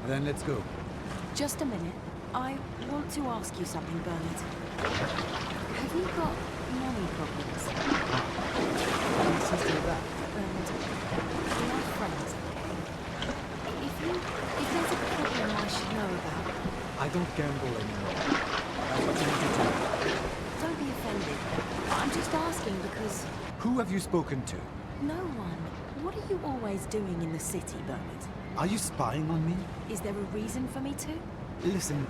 Then let's go. Just a minute. I want to ask you something, Bernard. Have you got money problems? Let's just do that. Bernard, we are friends. If there's a problem I should know about... I don't gamble anymore. That's what you need to do. Don't be offended. I'm just asking because... Who have you spoken to? No one. What are you always doing in the city, Bernard? Are you spying on me? Is there a reason for me to? Listen,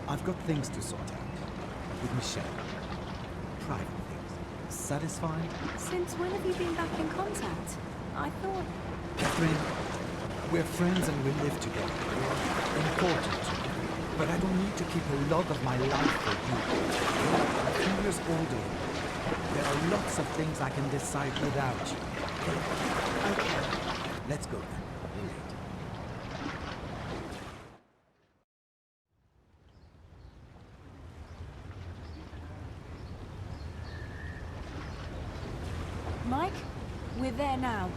I've got things to sort out. With Michelle. Private things. Satisfied? Since when have you been back in contact? I thought... Catherine, we're friends and we live together. You're important to me. But I don't need to keep a log of my life for you. I'm a few years older. There are lots of things I can decide without you. Okay. Let's go then. We're late. Mike, we're there now.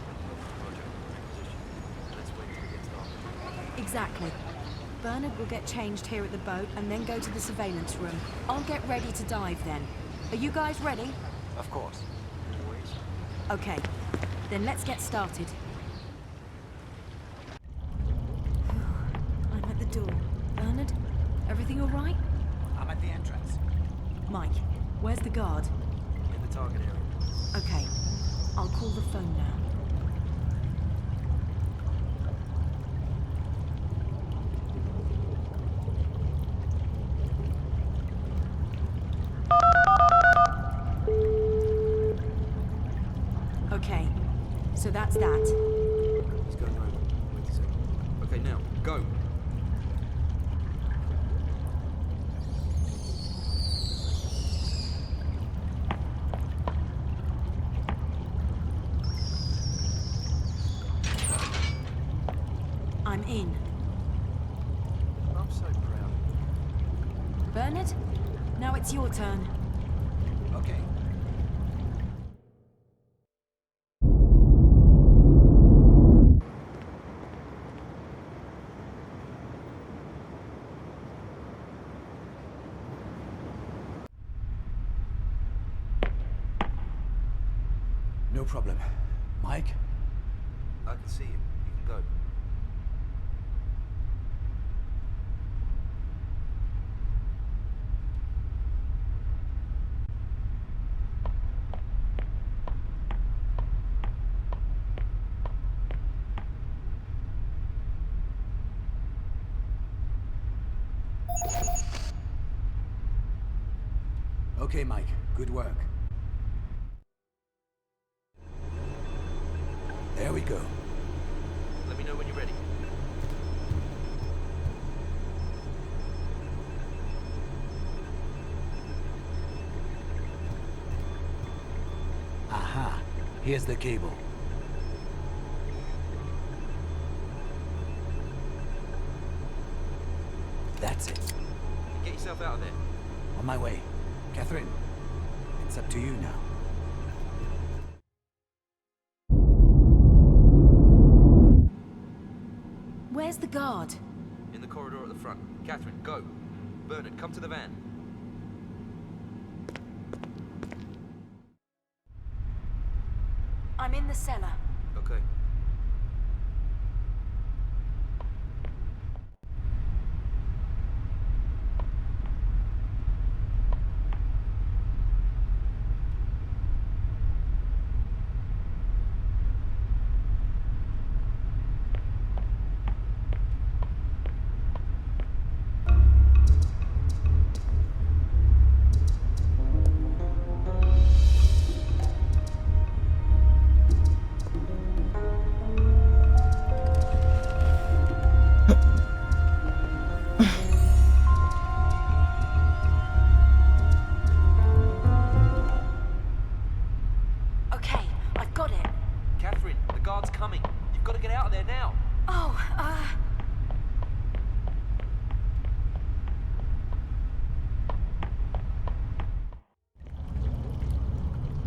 Exactly. Bernard will get changed here at the boat and then go to the surveillance room. I'll get ready to dive then. Are you guys ready? Of course. Okay, then let's get started. I'm at the door. Bernard, everything all right? I'm at the entrance. Mike, where's the guard? In the target area. Okay, I'll call the phone now. Okay, so that's that. He's going over. Wait a second. Okay, now, go. I'm in. I'm so proud. Bernard, now it's your turn. Okay. No problem. Mike? I can see you. You can go. Okay, Mike. Good work. There we go. Let me know when you're ready. Aha. Here's the cable. That's it. Get yourself out of there. On my way. Catherine, it's up to you now. Where's the guard? In the corridor at the front. Catherine, go. Bernard, come to the van. I'm in the cellar. Okay.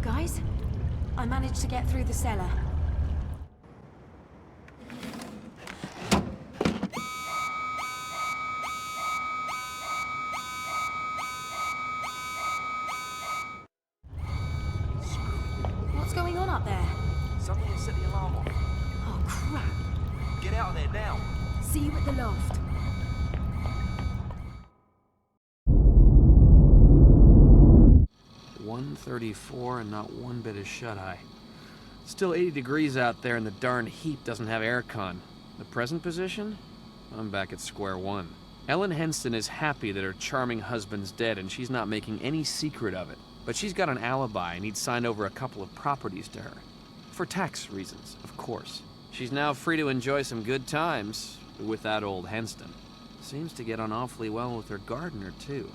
Guys, I managed to get through the cellar. out there? Something has set the alarm off. Oh, crap. Get out of there now. See you at the loft. .134 and not one bit of shut-eye. Still 80 degrees out there and the darn heat doesn't have aircon. The present position? I'm back at square one. Ellen Henston is happy that her charming husband's dead and she's not making any secret of it. But she's got an alibi and he'd signed over a couple of properties to her. For tax reasons, of course. She's now free to enjoy some good times with that old Henston. Seems to get on awfully well with her gardener, too.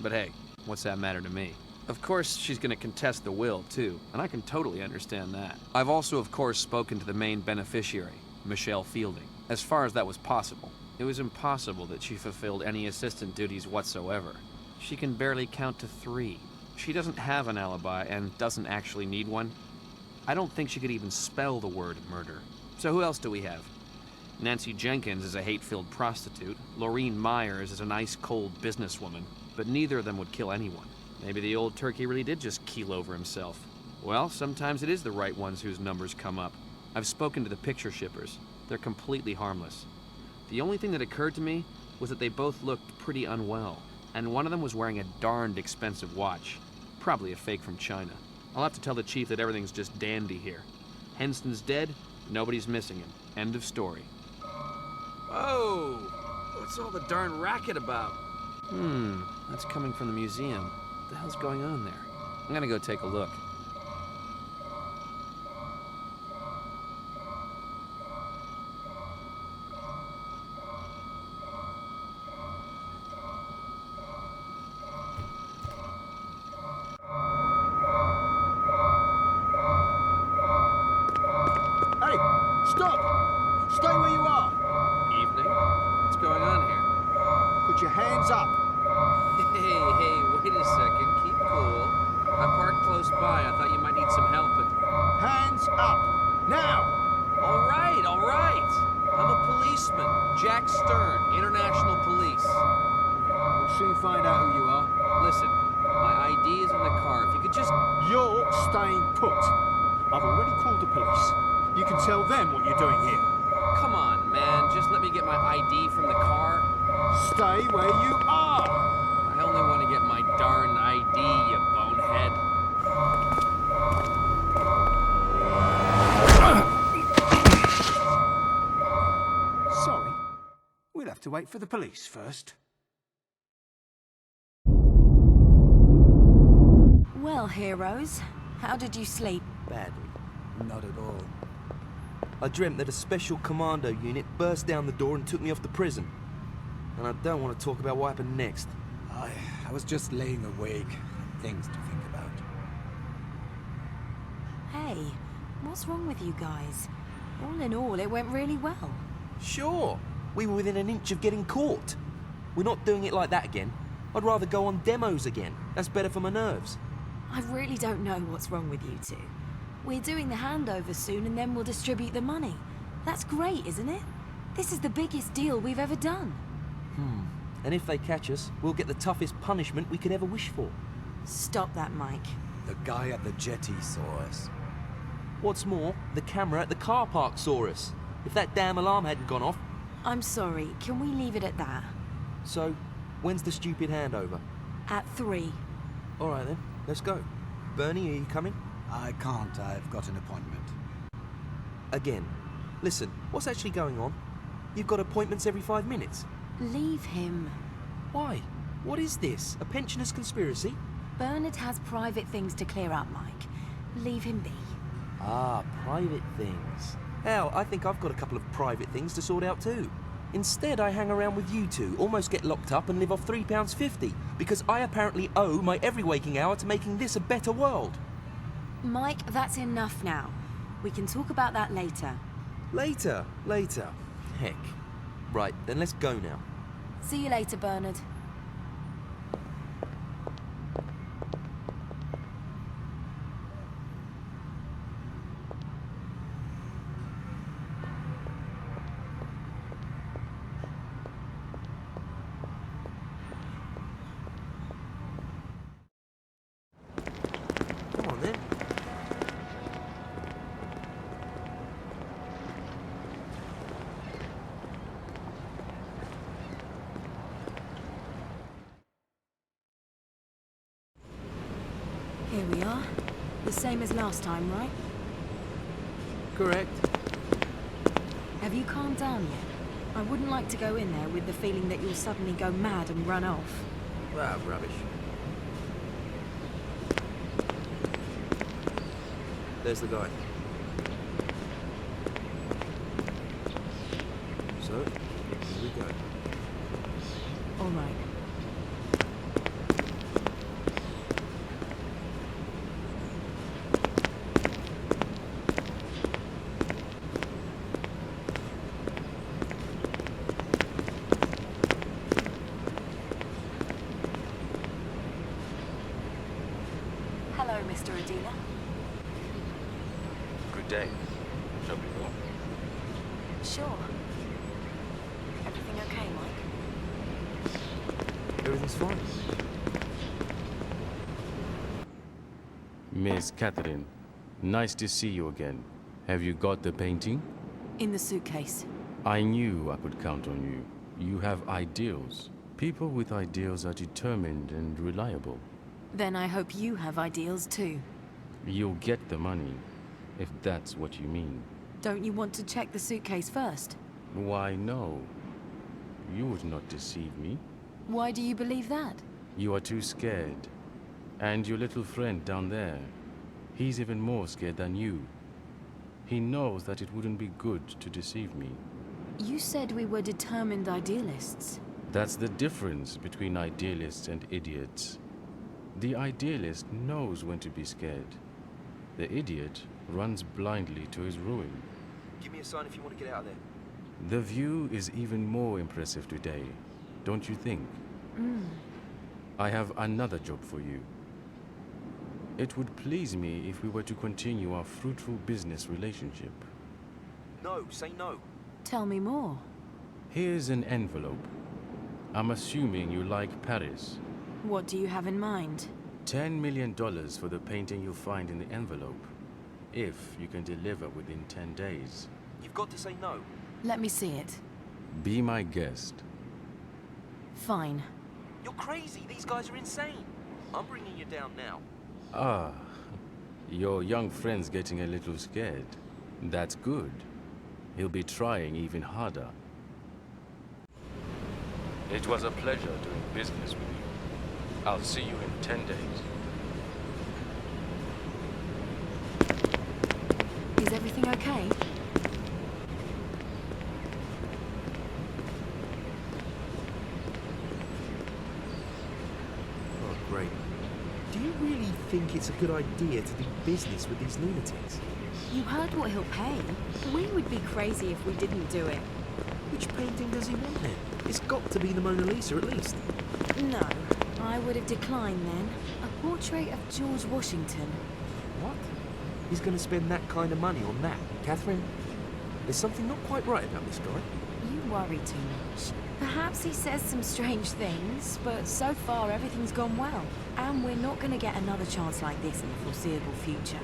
But hey, what's that matter to me? Of course, she's going to contest the will, too, and I can totally understand that. I've also, of course, spoken to the main beneficiary, Michelle Fielding, as far as that was possible. It was impossible that she fulfilled any assistant duties whatsoever. She can barely count to 3. She doesn't have an alibi and doesn't actually need one. I don't think she could even spell the word murder. So who else do we have? Nancy Jenkins is a hate-filled prostitute. Laureen Myers is an ice-cold businesswoman. But neither of them would kill anyone. Maybe the old turkey really did just keel over himself. Well, sometimes it is the right ones whose numbers come up. I've spoken to the picture shippers. They're completely harmless. The only thing that occurred to me was that they both looked pretty unwell, and one of them was wearing a darned expensive watch. Probably a fake from China. I'll have to tell the chief that everything's just dandy here. Henston's dead, nobody's missing him. End of story. Whoa! What's all the darn racket about? That's coming from the museum. What the hell's going on there? I'm gonna go take a look. Hey, stop! Stay where you are! Evening? What's going on here? Put your hands up! Hey, wait a second. Keep cool. I parked close by. I thought you might need some help, but... Hands up! Now! All right. I'm a policeman. Jack Stern, International Police. We'll soon find out who you are. Listen, my ID is in the car. If you could just... You're staying put. I've already called the police. You can tell them what you're doing here. Come on, man. Just let me get my ID from the car. Stay where you are! I only want to get my darn ID, you bonehead. Sorry. We'll have to wait for the police first. Well, heroes, how did you sleep? Badly. Not at all. I dreamt that a special commando unit burst down the door and took me off to prison. And I don't want to talk about what happened next. I was just laying awake. Things to think about. Hey, what's wrong with you guys? All in all, it went really well. Sure, we were within an inch of getting caught. We're not doing it like that again. I'd rather go on demos again. That's better for my nerves. I really don't know what's wrong with you two. We're doing the handover soon and then we'll distribute the money. That's great, isn't it? This is the biggest deal we've ever done. And if they catch us, we'll get the toughest punishment we could ever wish for. Stop that, Mike. The guy at the jetty saw us. What's more, the camera at the car park saw us. If that damn alarm hadn't gone off. I'm sorry, can we leave it at that? So, when's the stupid handover? At 3. All right then, let's go. Bernie, are you coming? I can't. I've got an appointment. Again. Listen, what's actually going on? You've got appointments every 5 minutes. Leave him. Why? What is this? A pensioners' conspiracy? Bernard has private things to clear up, Mike. Leave him be. Ah, private things. Hell, I think I've got a couple of private things to sort out too. Instead, I hang around with you two, almost get locked up and live off £3.50, because I apparently owe my every waking hour to making this a better world. Mike, that's enough now. We can talk about that later. Later. Heck. Right, then let's go now. See you later, Bernard. Come on then. Here we are. The same as last time, right? Correct. Have you calmed down yet? I wouldn't like to go in there with the feeling that you'll suddenly go mad and run off. Ah, rubbish. There's the guy. So, here we go. All right. Hello, Mr. Adina. Good day. Shall we go? Sure. Everything okay, Mike? Everything's fine. Miss Catherine, nice to see you again. Have you got the painting? In the suitcase. I knew I could count on you. You have ideals. People with ideals are determined and reliable. Then I hope you have ideals too. You'll get the money, if that's what you mean. Don't you want to check the suitcase first? Why, no. You would not deceive me. Why do you believe that? You are too scared. And your little friend down there, he's even more scared than you. He knows that it wouldn't be good to deceive me. You said we were determined idealists. That's the difference between idealists and idiots. The idealist knows when to be scared. The idiot runs blindly to his ruin. Give me a sign if you want to get out of there. The view is even more impressive today, don't you think? I have another job for you. It would please me if we were to continue our fruitful business relationship. No, say no. Tell me more. Here's an envelope. I'm assuming you like Paris. What do you have in mind? $10 million for the painting you'll find in the envelope, if you can deliver within 10 days. You've got to say no. Let me see it. Be my guest. Fine. You're crazy. These guys are insane. I'm bringing you down now. Ah, your young friend's getting a little scared. That's good. He'll be trying even harder. It was a pleasure doing business with you. I'll see you in 10 days. Is everything okay? Oh, great. Do you really think it's a good idea to do business with these lunatics? You heard what he'll pay. We would be crazy if we didn't do it. Which painting does he want then? It's got to be the Mona Lisa at least. No, I would have declined then. A portrait of George Washington. What? He's going to spend that kind of money on that, Catherine? There's something not quite right about this guy. You worry too much. Perhaps he says some strange things, but so far everything's gone well. And we're not going to get another chance like this in the foreseeable future.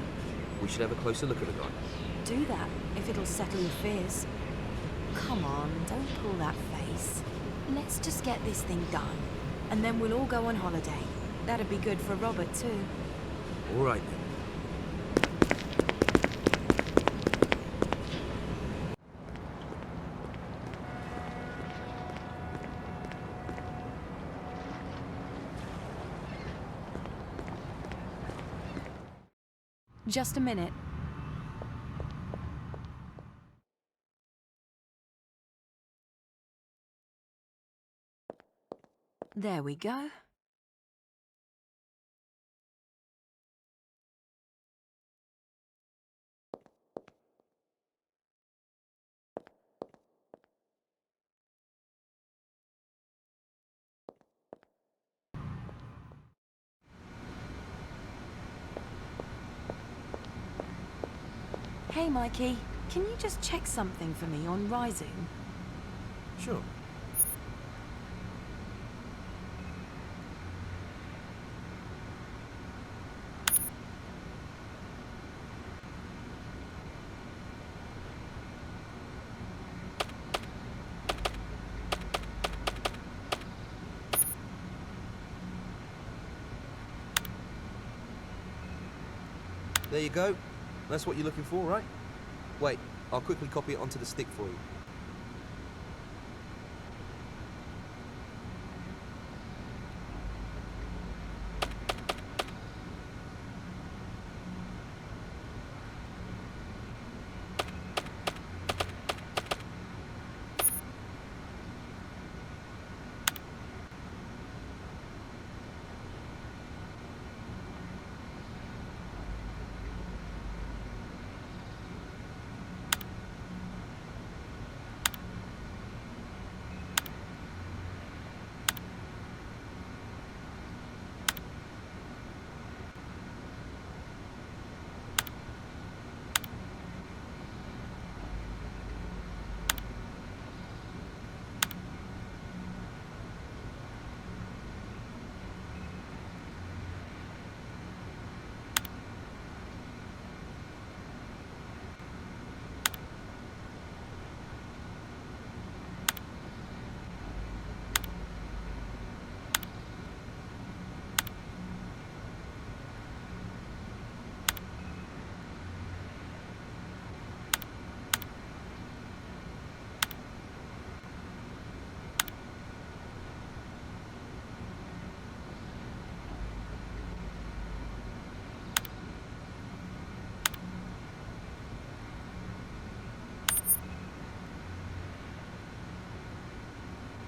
We should have a closer look at the guy. Do that, if it'll settle your fears. Come on, don't pull that face. Let's just get this thing done. And then we'll all go on holiday. That'd be good for Robert too. All right then. Just a minute. There we go. Hey, Mikey, can you just check something for me on Rising? Sure. There you go. That's what you're looking for, right? Wait, I'll quickly copy it onto the stick for you.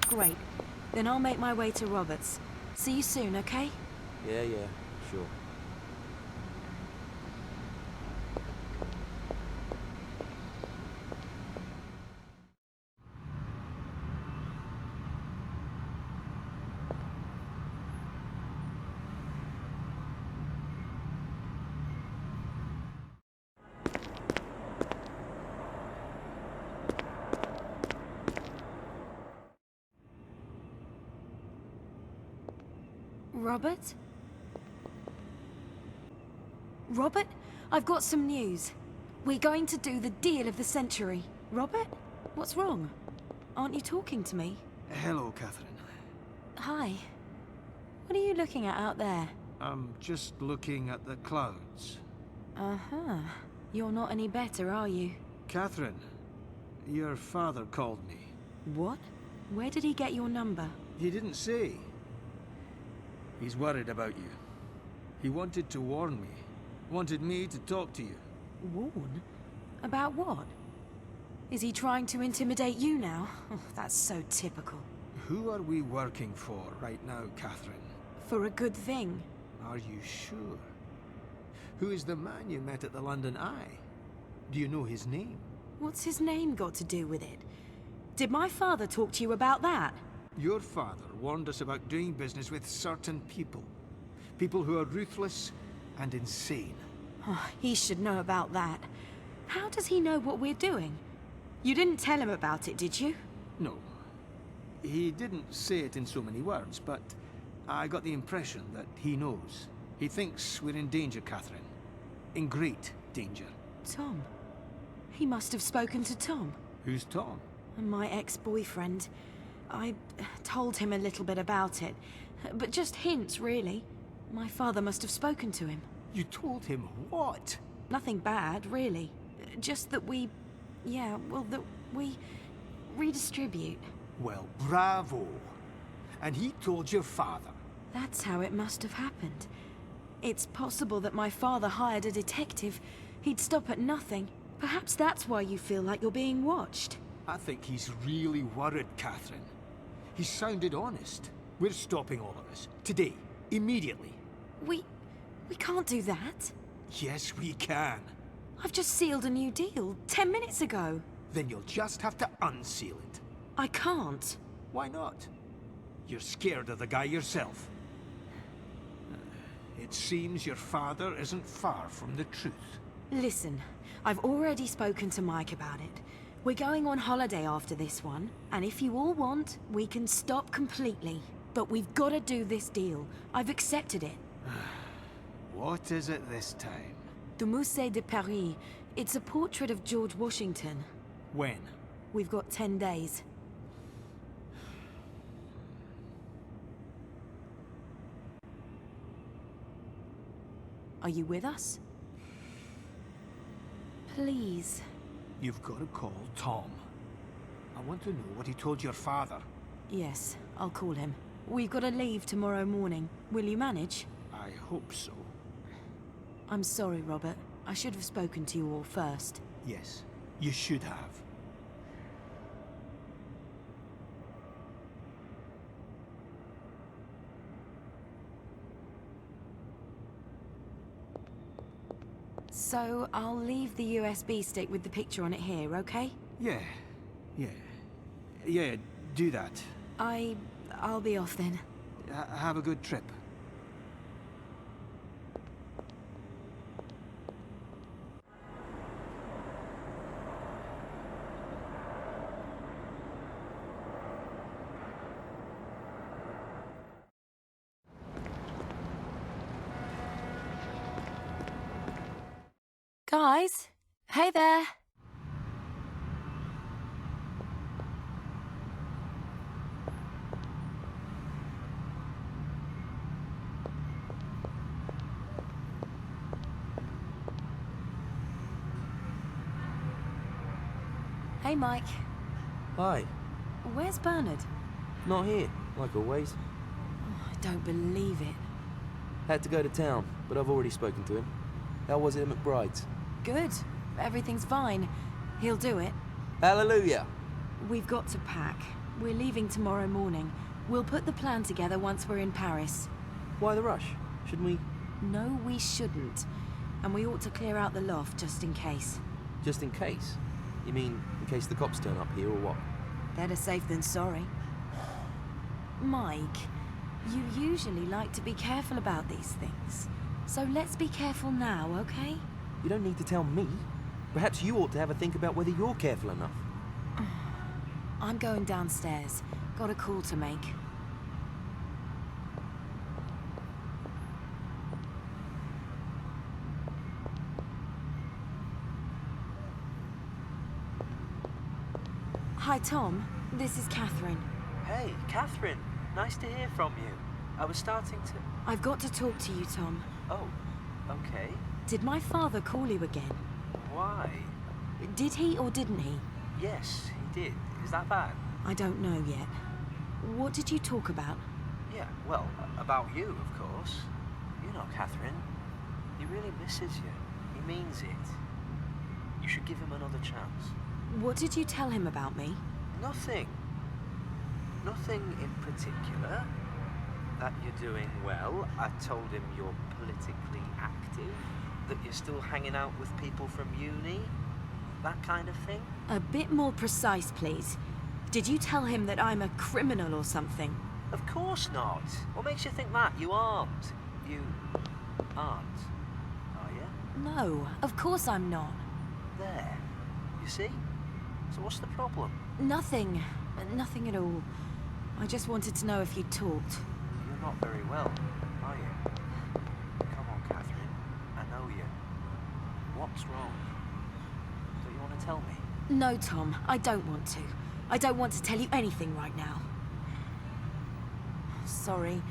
Great. Then I'll make my way to Robert's. See you soon, okay? Yeah, sure. Robert? Robert, I've got some news. We're going to do the deal of the century. Robert? What's wrong? Aren't you talking to me? Hello, Catherine. Hi. What are you looking at out there? I'm just looking at the clouds. Uh-huh. You're not any better, are you? Catherine, your father called me. What? Where did he get your number? He didn't say. He's worried about you. He wanted to warn me. Wanted me to talk to you. Warn? About what? Is he trying to intimidate you now? Oh, that's so typical. Who are we working for right now, Catherine? For a good thing. Are you sure? Who is the man you met at the London Eye? Do you know his name? What's his name got to do with it? Did my father talk to you about that? Your father warned us about doing business with certain people. People who are ruthless and insane. Oh, he should know about that. How does he know what we're doing? You didn't tell him about it, did you? No. He didn't say it in so many words, but I got the impression that he knows. He thinks we're in danger, Catherine. In great danger. Tom. He must have spoken to Tom. Who's Tom? My ex-boyfriend. I told him a little bit about it, but just hints, really. My father must have spoken to him. You told him what? Nothing bad, really. Just that we... yeah, well, that we redistribute. Well, bravo. And he told your father. That's how it must have happened. It's possible that my father hired a detective. He'd stop at nothing. Perhaps that's why you feel like you're being watched. I think he's really worried, Catherine. He sounded honest. We're stopping all of this. Today. Immediately. We can't do that. Yes, we can. I've just sealed a new deal 10 minutes ago. Then you'll just have to unseal it. I can't. Why not? You're scared of the guy yourself. It seems your father isn't far from the truth. Listen, I've already spoken to Mike about it. We're going on holiday after this one, and if you all want, we can stop completely. But we've got to do this deal. I've accepted it. What is it this time? The Musée de Paris. It's a portrait of George Washington. When? We've got 10 days. Are you with us? Please. You've got to call Tom. I want to know what he told your father. Yes, I'll call him. We've got to leave tomorrow morning. Will you manage? I hope so. I'm sorry, Robert. I should have spoken to you all first. Yes, you should have. So, I'll leave the USB stick with the picture on it here, okay? Yeah, do that. I'll be off then. Have a good trip. Guys? Hey there! Hey, Mike. Hi. Where's Bernard? Not here, like always. I don't believe it. Had to go to town, but I've already spoken to him. How was it at McBride's? Good. Everything's fine. He'll do it. Hallelujah! We've got to pack. We're leaving tomorrow morning. We'll put the plan together once we're in Paris. Why the rush? Shouldn't we... No, we shouldn't. And we ought to clear out the loft just in case. Just in case? You mean in case the cops turn up here or what? Better safe than sorry. Mike, you usually like to be careful about these things. So let's be careful now, okay? You don't need to tell me. Perhaps you ought to have a think about whether you're careful enough. I'm going downstairs. Got a call to make. Hi, Tom. This is Catherine. Hey, Catherine. Nice to hear from you. I was starting to... I've got to talk to you, Tom. Oh, okay. Did my father call you again? Why? Did he or didn't he? Yes, he did. Is that bad? I don't know yet. What did you talk about? Yeah, well, about you, of course. You know, Catherine. He really misses you. He means it. You should give him another chance. What did you tell him about me? Nothing. Nothing in particular. That you're doing well. I told him you're politically active. That you're still hanging out with people from uni. That kind of thing. A bit more precise, please. Did you tell him that I'm a criminal or something? Of course not. What makes you think that? You aren't. You aren't, are you? No, of course I'm not. There. You see? So what's the problem? Nothing. Nothing at all. I just wanted to know if you'd talked. You're not very well, are you? Come on, Catherine. I know you. What's wrong? Don't you want to tell me? No, Tom, I don't want to. I don't want to tell you anything right now. Sorry.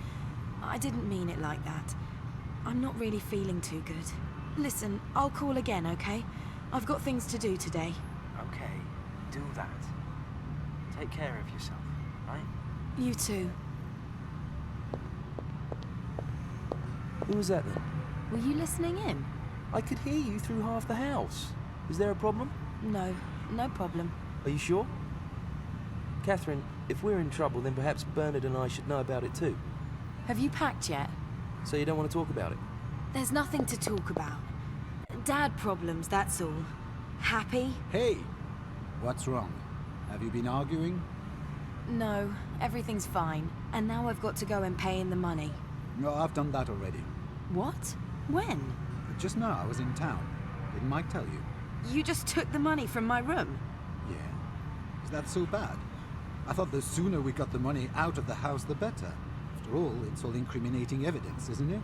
I didn't mean it like that. I'm not really feeling too good. Listen, I'll call again, okay? I've got things to do today. Okay, do that. Take care of yourself, right? You too. Who was that then? Were you listening in? I could hear you through half the house. Is there a problem? No, no problem. Are you sure? Catherine, if we're in trouble, then perhaps Bernard and I should know about it too. Have you packed yet? So you don't want to talk about it? There's nothing to talk about. Dad problems, that's all. Happy? Hey! What's wrong? Have you been arguing? No, everything's fine. And now I've got to go and pay in the money. No, I've done that already. What? When? Just now, I was in town. Didn't Mike tell you? You just took the money from my room. Yeah. Is that so bad? I thought the sooner we got the money out of the house, the better. After all, it's all incriminating evidence, isn't it?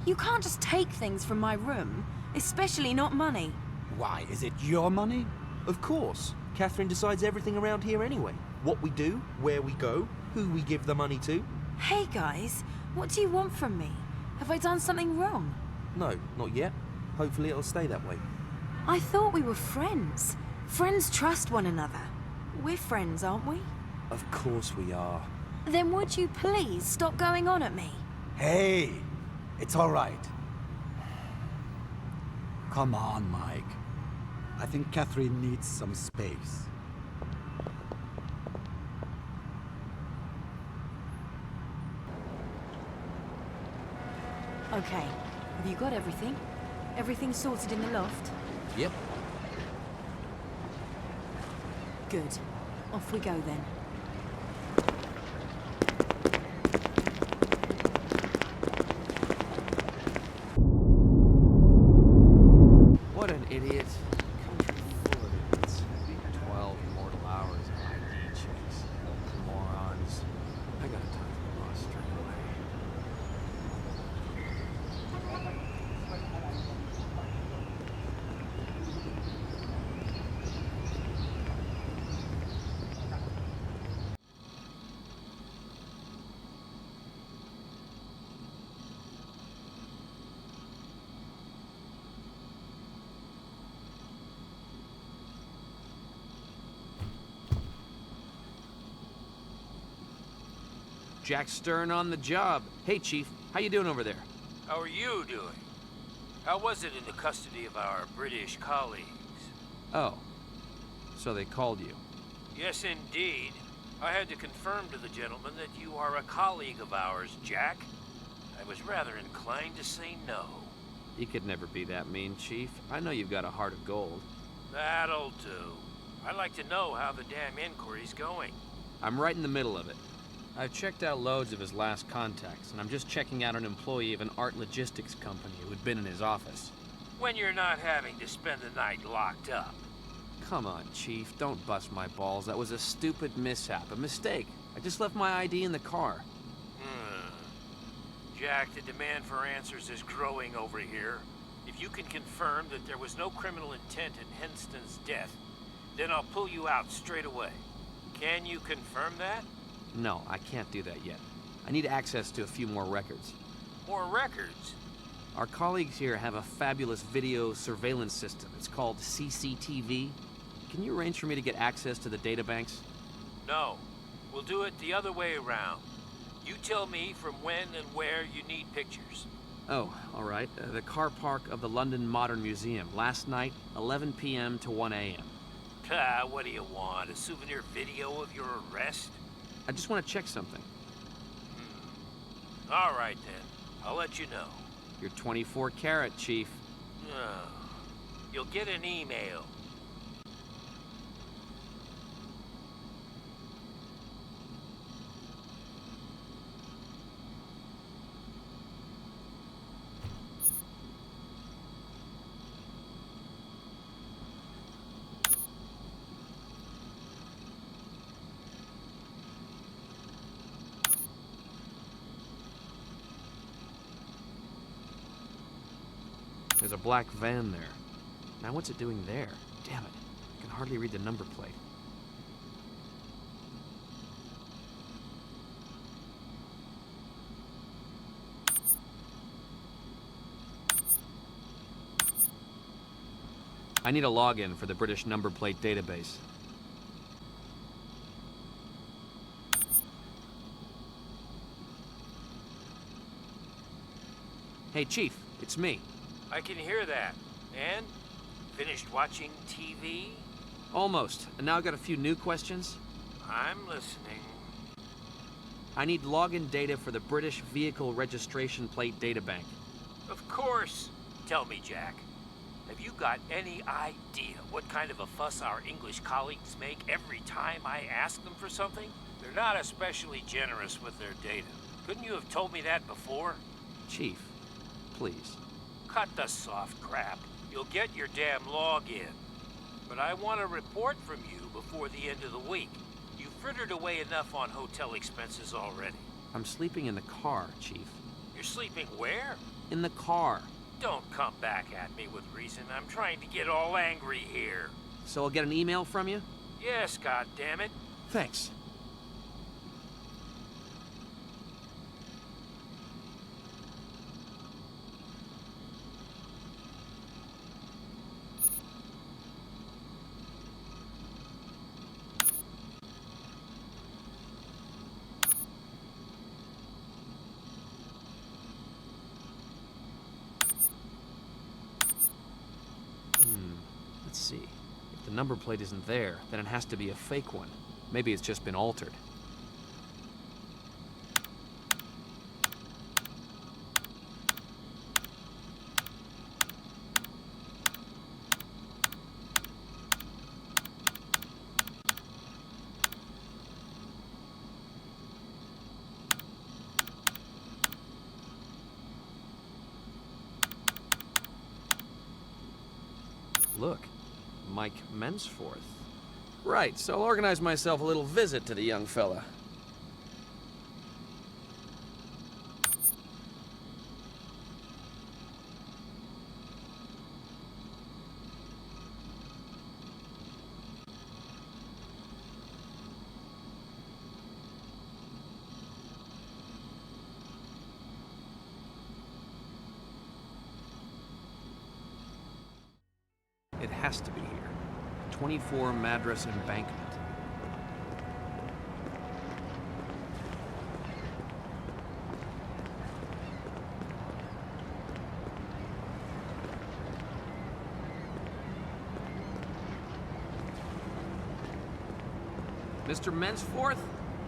You can't just take things from my room, especially not money. Why, is it your money? Of course. Catherine decides everything around here anyway. What we do, where we go, who we give the money to. Hey guys, what do you want from me? Have I done something wrong? No, not yet. Hopefully it'll stay that way. I thought we were friends. Friends trust one another. We're friends, aren't we? Of course we are. Then would you please stop going on at me? Hey, it's all right. Come on, Mike. I think Catherine needs some space. Okay, have you got everything? Everything sorted in the loft? Yep. Good. Off we go then. What an idiot. Country full of idiots. 12 mortal hours of ID checks. Morons. I gotta talk to the boss straight away. Jack Stern on the job. Hey, Chief. How you doing over there? How are you doing? How was it in the custody of our British colleagues? Oh. So they called you. Yes, indeed. I had to confirm to the gentleman that you are a colleague of ours, Jack. I was rather inclined to say no. You could never be that mean, Chief. I know you've got a heart of gold. That'll do. I'd like to know how the damn inquiry's going. I'm right in the middle of it. I've checked out loads of his last contacts, and I'm just checking out an employee of an art logistics company who had been in his office. When you're not having to spend the night locked up. Come on, Chief. Don't bust my balls. That was a stupid mishap, a mistake. I just left my ID in the car. Jack, the demand for answers is growing over here. If you can confirm that there was no criminal intent in Henston's death, then I'll pull you out straight away. Can you confirm that? No, I can't do that yet. I need access to a few more records. More records? Our colleagues here have a fabulous video surveillance system. It's called CCTV. Can you arrange for me to get access to the databanks? No. We'll do it the other way around. You tell me from when and where you need pictures. Oh, all right. The car park of the London Modern Museum. Last night, 11 p.m. to 1 a.m. What do you want? A souvenir video of your arrest? I just want to check something. All right, then. I'll let you know. You're 24 karat, Chief. You'll get an email. There's a black van there. Now what's it doing there? Damn it. I can hardly read the number plate. I need a login for the British number plate database. Hey, Chief, it's me. I can hear that. And? Finished watching TV? Almost. And now I've got a few new questions. I'm listening. I need login data for the British Vehicle Registration Plate Databank. Of course. Tell me, Jack. Have you got any idea what kind of a fuss our English colleagues make every time I ask them for something? They're not especially generous with their data. Couldn't you have told me that before? Chief, please. Cut the soft crap. You'll get your damn login. But I want a report from you before the end of the week. You've frittered away enough on hotel expenses already. I'm sleeping in the car, Chief. You're sleeping where? In the car. Don't come back at me with reason. I'm trying to get all angry here. So I'll get an email from you? Yes, goddammit. Thanks. the number plate isn't there, then it has to be a fake one. Maybe it's just been altered. Look, Mike Mensforth. Right, so I'll organize myself a little visit to the young fella. It has to be here. 24 Madras Embankment. Mr. Mensforth?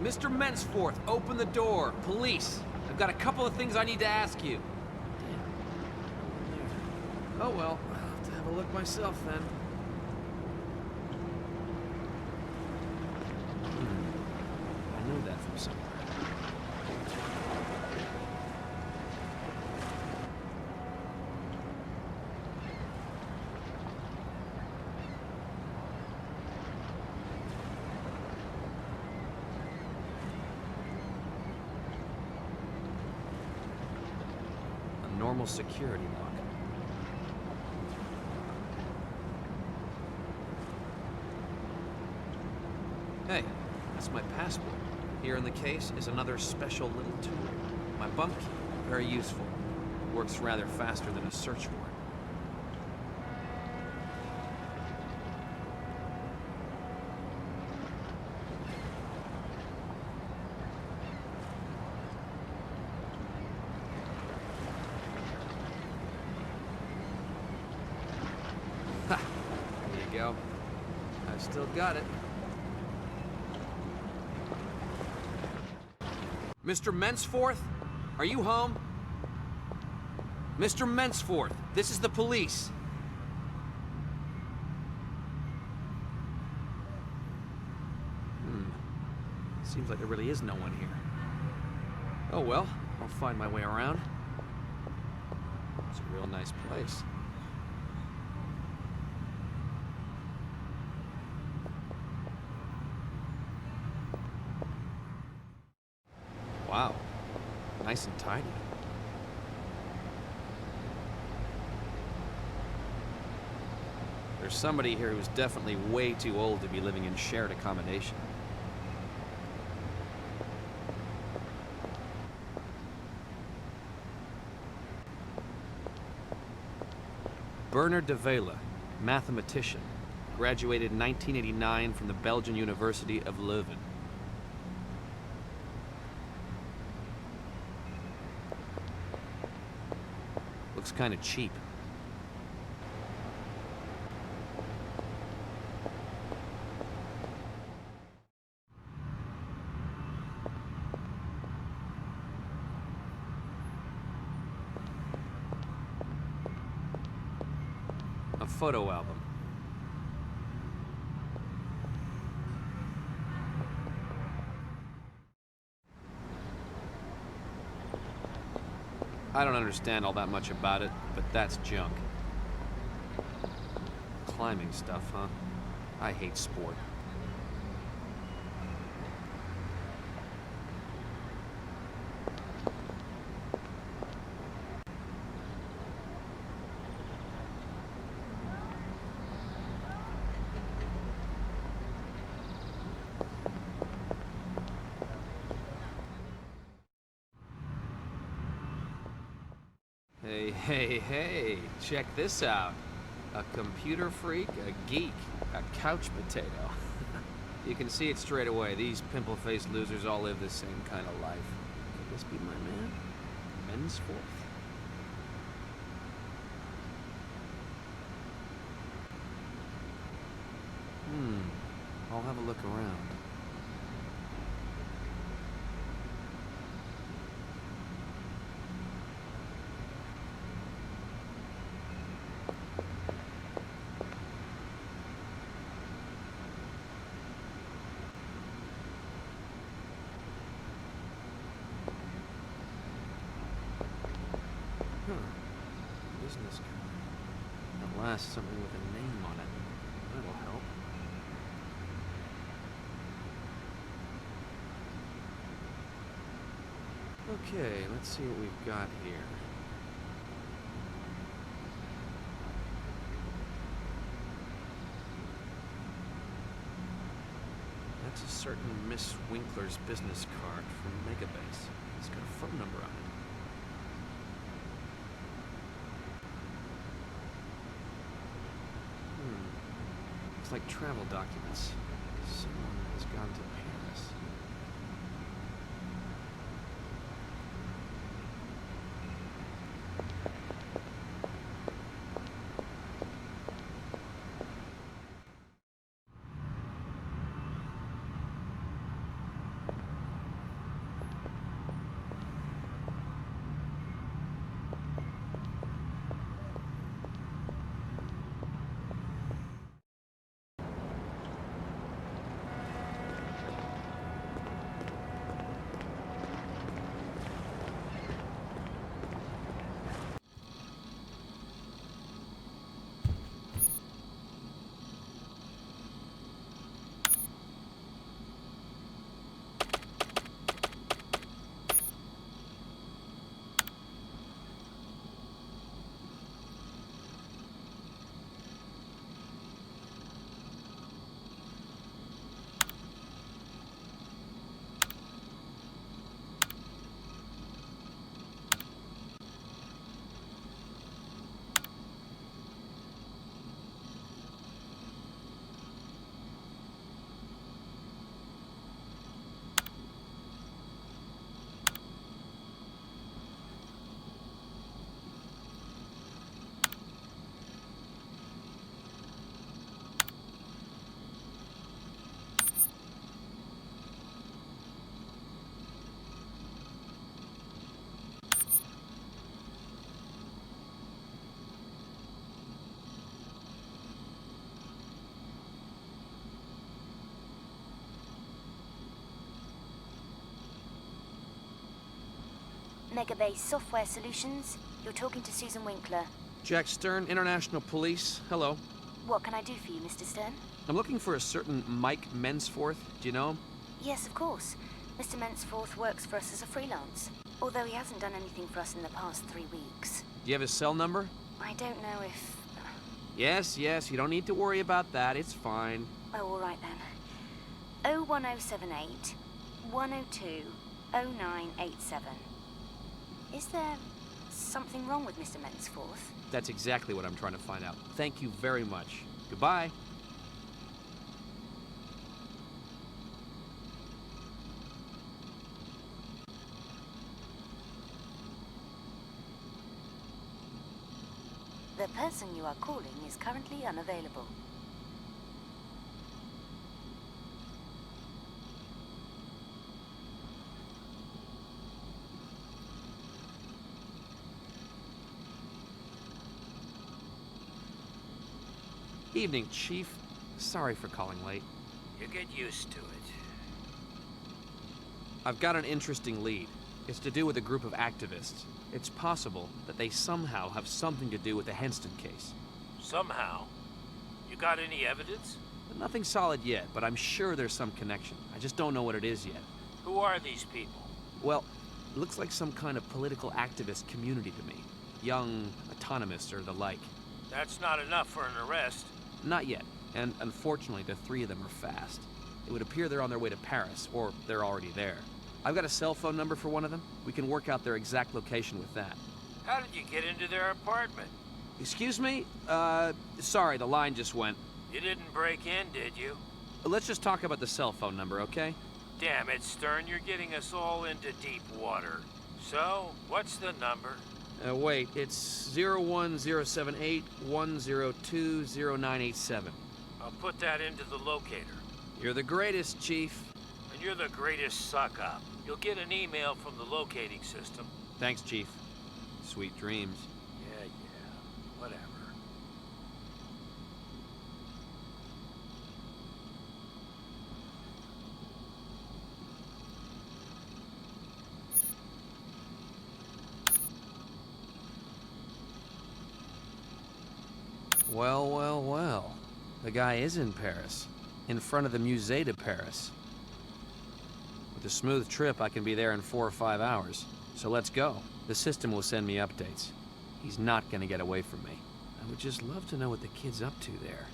Mr. Mensforth, open the door. Police. I've got a couple of things I need to ask you. Damn. Oh well, I'll have to have a look myself then. I knew that from somewhere. A normal security lock. Hey, that's my passport. Here in the case is another special little tool. My bump key, very useful. Works rather faster than a search warrant. Ha! There you go. I've still got it. Mr. Mensforth? Are you home? Mr. Mensforth, this is the police. Seems like there really is no one here. Oh well, I'll find my way around. It's a real nice place. Wow, nice and tidy. There's somebody here who's definitely way too old to be living in shared accommodation. Bernard de Vela, mathematician, graduated in 1989 from the Belgian University of Leuven. Looks kind of cheap. A photo album. I don't understand all that much about it, but that's junk. Climbing stuff, huh? I hate sport. Hey, check this out. A computer freak, a geek, a couch potato. You can see it straight away. These pimple-faced losers all live the same kind of life. Could this be my man? Mensforth? business card. At last, something with a name on it. That'll help. Okay, let's see what we've got here. That's a certain Miss Winkler's business card from Megabase. It's got a phone number on it. Looks like travel documents. Someone has gone to Paris. Megabase Software Solutions. You're talking to Susan Winkler. Jack Stern, International Police. Hello. What can I do for you, Mr. Stern? I'm looking for a certain Mike Mensforth. Do you know him? Yes, of course. Mr. Mensforth works for us as a freelance, although he hasn't done anything for us in the past 3 weeks. Do you have his cell number? I don't know if... Yes, you don't need to worry about that. It's fine. Oh, all right then. 01078 102 0987. Is there something wrong with Mr. Mensforth? That's exactly what I'm trying to find out. Thank you very much. Goodbye. The person you are calling is currently unavailable. Evening, Chief. Sorry for calling late. You get used to it. I've got an interesting lead. It's to do with a group of activists. It's possible that they somehow have something to do with the Henston case. Somehow? You got any evidence? Nothing solid yet, but I'm sure there's some connection. I just don't know what it is yet. Who are these people? Well, it looks like some kind of political activist community to me. Young autonomists or the like. That's not enough for an arrest. Not yet, and unfortunately the three of them are fast. It would appear they're on their way to Paris, or they're already there. I've got a cell phone number for one of them. We can work out their exact location with that. How did you get into their apartment? Excuse me? Sorry, the line just went. You didn't break in, did you? Let's just talk about the cell phone number, okay? Damn it, Stern, you're getting us all into deep water. So, what's the number? Wait, it's 01078 102 0987. I'll put that into the locator. You're the greatest, Chief. And you're the greatest suck-up. You'll get an email from the locating system. Thanks, Chief. Sweet dreams. Yeah, whatever. Well, well, well. The guy is in Paris. In front of the Musée de Paris. With a smooth trip, I can be there in 4 or 5 hours. So let's go. The system will send me updates. He's not gonna get away from me. I would just love to know what the kid's up to there.